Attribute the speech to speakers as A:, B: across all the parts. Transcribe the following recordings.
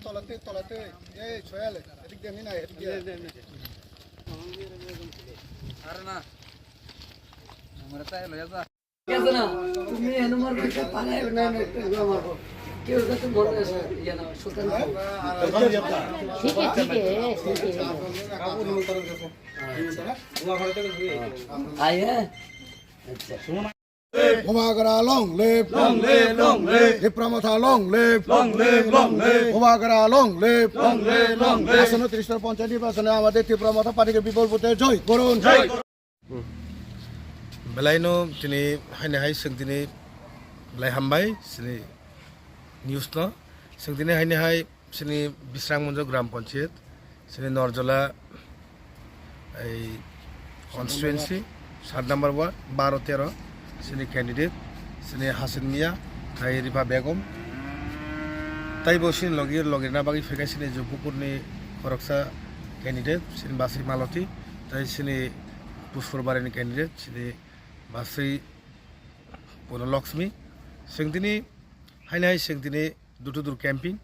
A: তলাতে তলাতে এই ছয়ালে এদিক দিয়ে আমি না এদিক দিয়ে
B: আরে না আমরা তাই লয়া যা
C: কেন না তুমি হনুমান কইতে পালাই না না একটু মারবো কেউ তো বলে ইয়া না সুলতান
D: ठीक है
A: কাপড় নিমন্ত্রণ করতে ওয়া ঘরে থেকে
C: আই হ্যাঁ আচ্ছা
A: Humagara long live,
B: লং লে
A: Hipramata long live, Humagara long live, আসন্ন ৩০ নির্বাচনে আমাদের তীব্রমতা পার্টিকে বিপুল ভোটে জয় করুন।
E: বেলাইনো তিনি হাইনে হাই जों दिनै बेलाय हामबाय जोंनि निउस न जों दिनै हाइने हाय जोंनि बिस्रांमन्ज ग्राम पन्चायत जोंनि नरजला এই कन्स्टिटुएन्सि 7 नम्बर वार्ड 12-13 जोंनि कैंडिडेट जोंनि हासिन मिया थाय रिफा बेगम ताइ बसिन लगेरना बागै फैगासिनो जुपुकुरनि खरकसा कैंडिडेट जोंनि बासि मालती ताइ जोंनि पुष्परबारिनि कैंडिडेट जोंनि बासि बनलक्ष्मी जों दिनै हाइने हाय जों दिनै दुर टु दुर कैम्पिंग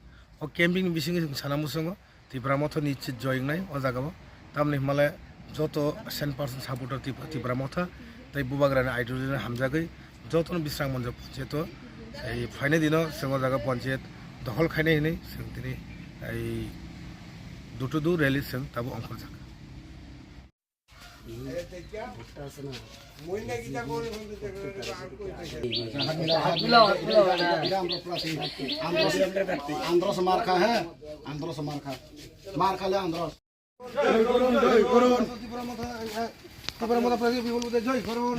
E: ओ कैम्पिंग बिसिङै जों सानामुसङ तिब्रामथा निश्चित जयनाय ओ जागाव तामनि मालाय যত 100% সাপোর্টার তিব্রামথা তাই বুবাগ্রানি আইডল হামজাগৈ যতন বিশ্রাম মঞ্জ পঞ্চায়েত এই ফাইনে দিন जों জায়গা পঞ্চায়েত দখল খাইনাय हिनै जों दिनै এই দুটো দু রেলি जों তাবো অঙ্কন জায়গা
A: আন্দ্রস মার্কা হ্যাঁ আন্দ্রস মার্কা মার্কালে আন্দ্রস তীব্রমতা পার্টি বিপুল ভোটে জয় করুন।